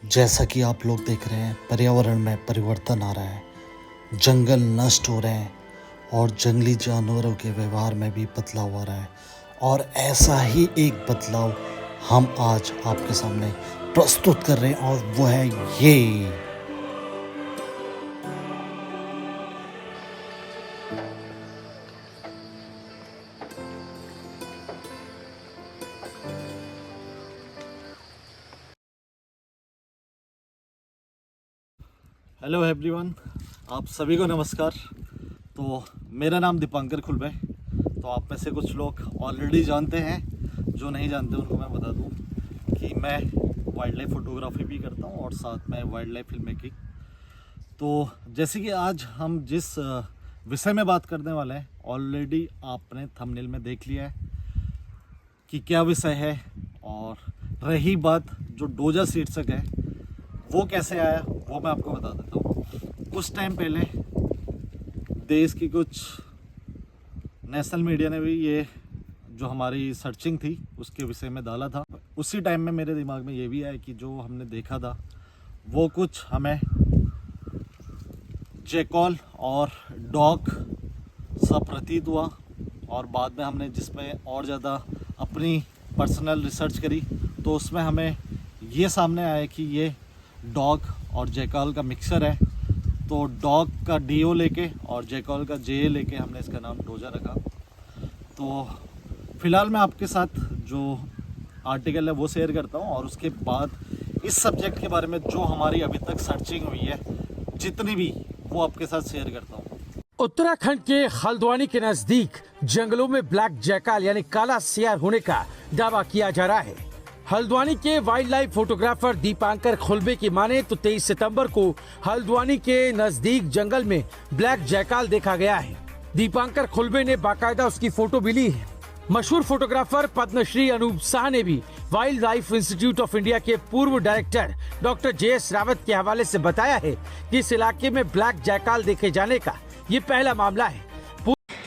जैसा कि आप लोग देख रहे हैं, पर्यावरण में परिवर्तन आ रहा है, जंगल नष्ट हो रहे हैं और जंगली जानवरों के व्यवहार में भी बदलाव आ रहा है। और ऐसा ही एक बदलाव हम आज आपके सामने प्रस्तुत कर रहे हैं और वो है ये। हेलो एवरीवन, आप सभी को नमस्कार। तो मेरा नाम दीपांकर खुलबे। तो आप में से कुछ लोग ऑलरेडी जानते हैं, जो नहीं जानते उनको मैं बता दूं कि मैं वाइल्ड लाइफ फोटोग्राफी भी करता हूं और साथ में वाइल्ड लाइफ फिल्म मेकिंग। तो जैसे कि आज हम जिस विषय में बात करने वाले हैं, ऑलरेडी आपने थंबनेल में देख लिया है कि क्या विषय है। और रही बात जो डोजा शीर्षक है, वो कैसे आया वो मैं आपको बता देता हूँ। कुछ टाइम पहले देश की कुछ नेशनल मीडिया ने भी ये जो हमारी सर्चिंग थी उसके विषय में डाला था। उसी टाइम में मेरे दिमाग में ये भी आया कि जो हमने देखा था वो कुछ हमें जैकल और डॉग सा प्रतीत हुआ। और बाद में हमने जिसमें और ज़्यादा अपनी पर्सनल रिसर्च करी तो उसमें हमें ये सामने आया कि ये डॉग और जैकल का मिक्सर है। तो डॉग का डीओ लेके और जैकल का जे लेके हमने इसका नाम डोजा रखा। तो फ़िलहाल मैं आपके साथ जो आर्टिकल है वो शेयर करता हूँ और उसके बाद इस सब्जेक्ट के बारे में जो हमारी अभी तक सर्चिंग हुई है जितनी भी, वो आपके साथ शेयर करता हूँ। उत्तराखंड के हल्द्वानी के नजदीक जंगलों में ब्लैक जैकाल यानी काला सियार होने का दावा किया जा रहा है। हल्द्वानी के वाइल्ड लाइफ फोटोग्राफर दीपांकर खुलबे की माने तो 23 सितंबर को हल्द्वानी के नजदीक जंगल में ब्लैक जैकाल देखा गया है। दीपांकर खुलबे ने बाकायदा उसकी फोटो भी ली है। मशहूर फोटोग्राफर पद्मश्री अनूप शाह ने भी wild life institute of India के पूर्व डायरेक्टर डॉक्टर JS रावत के हवाले से बताया है कि इस इलाके में ब्लैक जैकाल देखे जाने का ये पहला मामला है।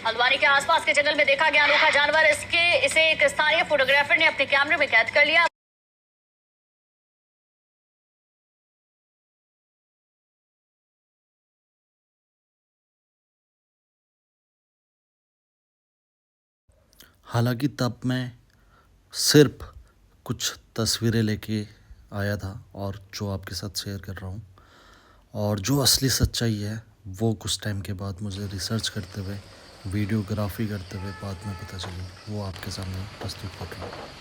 हल्द्वानी के आसपास के जंगल में देखा गया अनोखा जानवर। इसे एक स्थानीय फोटोग्राफर ने अपने कैमरे में कैद कर लिया। हालांकि तब मैं सिर्फ कुछ तस्वीरें लेके आया था और जो आपके साथ शेयर कर रहा हूँ, और जो असली सच्चाई है वो कुछ टाइम के बाद मुझे रिसर्च करते हुए, वीडियोग्राफी करते हुए बाद में पता चली। वो आपके सामने प्रस्तुत कर रहा हूँ।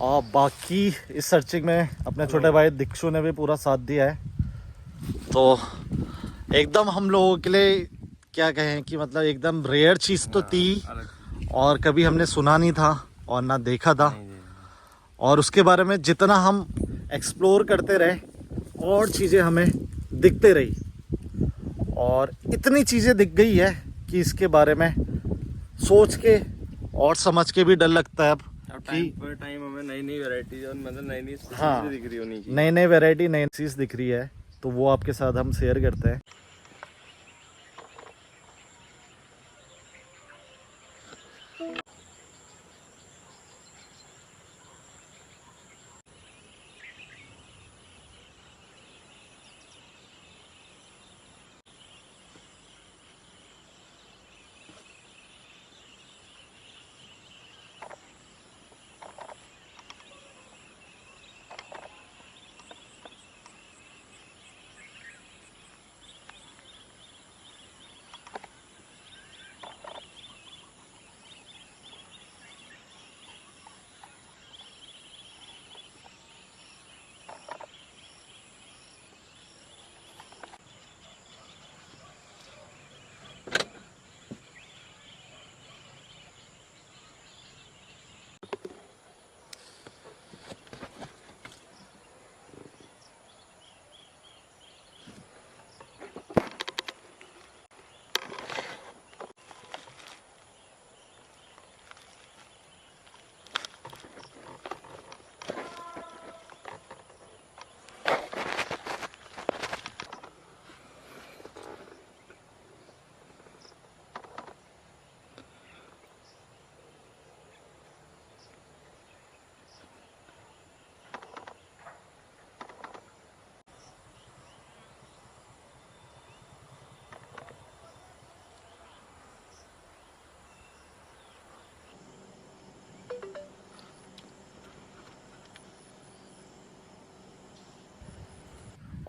और बाकी इस सर्चिंग में अपने छोटे भाई दीक्षु ने भी पूरा साथ दिया है। तो एकदम हम लोगों के लिए क्या कहें कि मतलब एकदम रेयर चीज़ तो थी और कभी हमने सुना नहीं था और ना देखा था। और उसके बारे में जितना हम एक्सप्लोर करते रहे और चीज़ें हमें दिखते रही और इतनी चीज़ें दिख गई है कि इसके बारे में सोच के और समझ के भी डर लगता है अब टाइम हमें नई नई वैरायटी और मतलब नई नई हाँ, दिख रही होनी चाहिए। नई नई वैरायटी नई चीज़ दिख रही है तो वो आपके साथ हम शेयर करते हैं।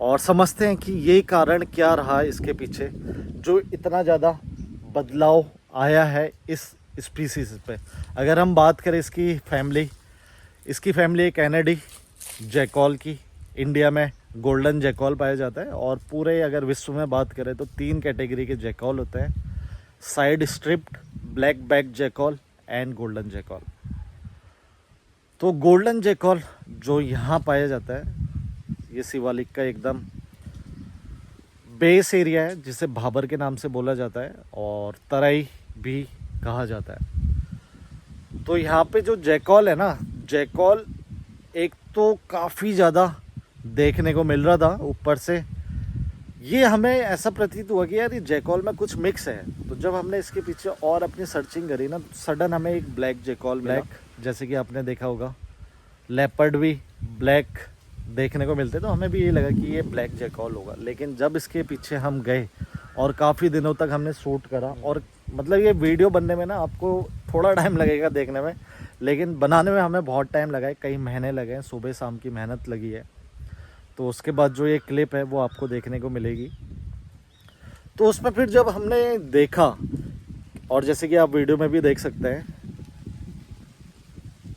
और समझते हैं कि ये कारण क्या रहा है इसके पीछे जो इतना ज़्यादा बदलाव आया है इस स्पीसीज पे। अगर हम बात करें इसकी फैमिली एक कैनेडी जैकॉल की, इंडिया में गोल्डन जैकॉल पाया जाता है और पूरे अगर विश्व में बात करें तो 3 कैटेगरी के जैकॉल होते हैं, side striped, black back jackal and golden jackal. तो गोल्डन जैकॉल जो यहाँ पाया जाता है ये शिवालिक का एकदम बेस एरिया है जिसे भाबर के नाम से बोला जाता है और तराई भी कहा जाता है। तो यहाँ पे जो जैकॉल है ना, जैकॉल एक तो काफ़ी ज़्यादा देखने को मिल रहा था ऊपर से, ये हमें ऐसा प्रतीत हुआ कि यार ये जैकॉल में कुछ मिक्स है। तो जब हमने इसके पीछे और अपनी सर्चिंग करी ना, सडन हमें एक ब्लैक जैकॉल, ब्लैक जैसे कि आपने देखा होगा लेपर्ड भी ब्लैक देखने को मिलते, तो हमें भी ये लगा कि ये ब्लैक जैकॉल होगा। लेकिन जब इसके पीछे हम गए और काफ़ी दिनों तक हमने शूट करा, और मतलब ये वीडियो बनने में ना आपको थोड़ा टाइम लगेगा देखने में, लेकिन बनाने में हमें बहुत टाइम लगा है, कई महीने लगे हैं, सुबह शाम की मेहनत लगी है। तो उसके बाद जो ये क्लिप है वो आपको देखने को मिलेगी। तो उसमें फिर जब हमने देखा, और जैसे कि आप वीडियो में भी देख सकते हैं,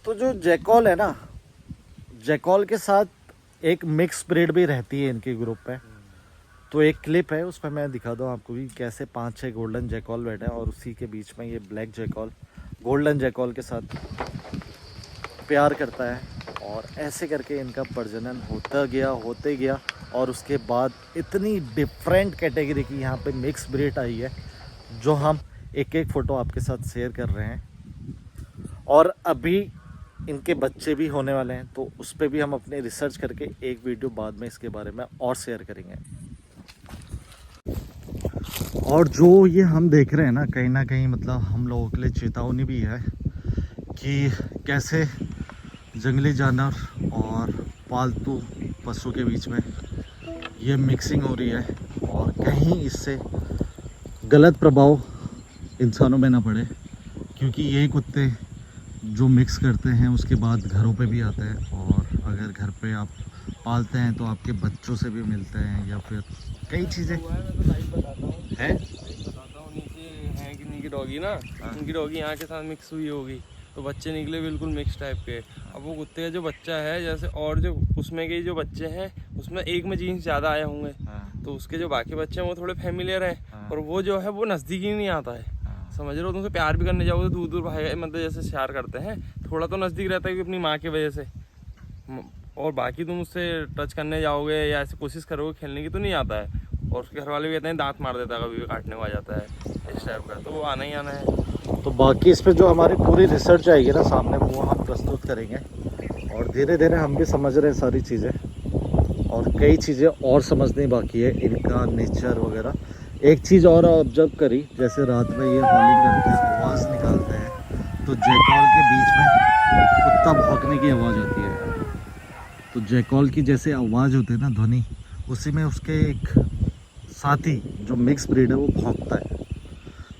तो जो जैकॉल है ना, जैकॉल के साथ एक मिक्स ब्रीड भी रहती है इनके ग्रुप पे। तो एक क्लिप है उसमें मैं दिखा दूँ आपको भी कैसे 5-6 गोल्डन जैकॉल बैठे हैं और उसी के बीच में ये ब्लैक जैकॉल गोल्डन जैकॉल के साथ प्यार करता है, और ऐसे करके इनका प्रजनन होते गया और उसके बाद इतनी डिफरेंट कैटेगरी की यहाँ पे मिक्स ब्रीड आई है जो हम एक एक फ़ोटो आपके साथ शेयर कर रहे हैं। और अभी इनके बच्चे भी होने वाले हैं, तो उस पर भी हम अपने रिसर्च करके एक वीडियो बाद में इसके बारे में और शेयर करेंगे। और जो ये हम देख रहे हैं ना कहीं मतलब हम लोगों के लिए चेतावनी भी है कि कैसे जंगली जानवर और पालतू पशु के बीच में ये मिक्सिंग हो रही है और कहीं इससे गलत प्रभाव इंसानों में ना पड़े, क्योंकि यही कुत्ते जो मिक्स करते हैं उसके बाद घरों पे भी आते हैं, और अगर घर पे आप पालते हैं तो आपके बच्चों से भी मिलते हैं या फिर कई चीज़ें हैं। नीचे है कि नहीं की डॉगी ना, उनकी डॉगी यहाँ के साथ मिक्स हुई होगी तो बच्चे निकले बिल्कुल मिक्स टाइप के। अब वो कुत्ते का जो बच्चा है जैसे, और जो उसमें के जो बच्चे हैं उसमें एक में जीन्स ज़्यादा आए होंगे, तो उसके जो बाकी बच्चे हैं वो थोड़े फैमिलियर हैं, और वो जो है वो नज़दीक ही नहीं आता है। समझ रहे हो, तुमसे प्यार भी करने जाओगे तो दूर दूर भाई, मतलब जैसे प्यार करते हैं, थोड़ा तो नज़दीक रहता है कि अपनी माँ की वजह से, और बाकी तुम उससे टच करने जाओगे या ऐसे कोशिश करोगे खेलने की तो नहीं आता है। और उसके घर वाले भी कहते हैं दांत मार देता है, कभी भी काटने को आ जाता है इस टाइप का, तो वो आना ही आना है। तो बाकी इस पर जो हमारी पूरी रिसर्च आएगी ना सामने, वो हम प्रस्तुत करेंगे, और धीरे धीरे हम भी समझ रहे हैं सारी चीज़ें, और कई चीज़ें और समझनी बाकी है, इनका नेचर वगैरह। एक चीज़ और ऑब्जर्व करी, जैसे रात में ये हॉलिंग करते हैं, आवाज़ निकालते हैं, तो जयकॉल के बीच में कुत्ता भौंकने की आवाज़ आती है। तो जयकॉल की जैसे आवाज़ होती है ना, ध्वनि, उसी में उसके एक साथी जो मिक्स ब्रीड है वो भौंकता है।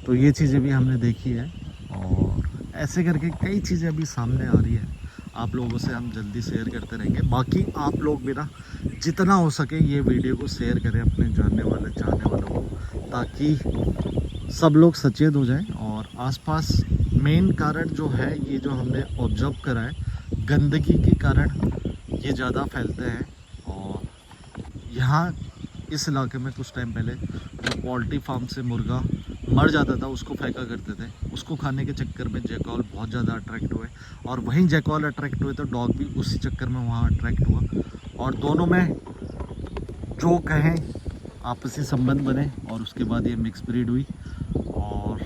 तो ये चीज़ें भी हमने देखी है, और ऐसे करके कई चीज़ें अभी सामने आ रही है, आप लोगों से हम जल्दी शेयर करते रहेंगे। बाकी आप लोग भी ना जितना हो सके ये वीडियो को शेयर करें अपने जानने वाले चाहने वालों को, ताकि सब लोग सचेत हो जाएं। और आसपास मेन कारण जो है, ये जो हमने ऑब्जर्व करा है, गंदगी के कारण ये ज़्यादा फैलते हैं। और यहाँ इस इलाके में कुछ टाइम पहले जो पोल्ट्री फार्म से मुर्गा मर जाता था उसको फेंका करते थे, उसको खाने के चक्कर में जयकॉल बहुत ज़्यादा अट्रैक्ट हुए, और वहीं जयकॉल अट्रैक्ट हुए तो डॉग भी उसी चक्कर में वहाँ अट्रैक्ट हुआ, और दोनों में जो कहें आपसी संबंध बने, और उसके बाद ये मिक्स ब्रीड हुई। और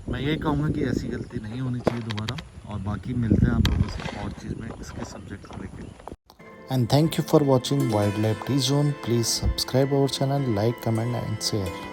मैं ये कहूँगा कि ऐसी गलती नहीं होनी चाहिए दोबारा। और बाकी मिलते हैं आप लोगों से और चीज़ में इसके सब्जेक्ट को लेकर। And thank you for watching Wildlife T Zone. Please subscribe our channel, like, comment and share.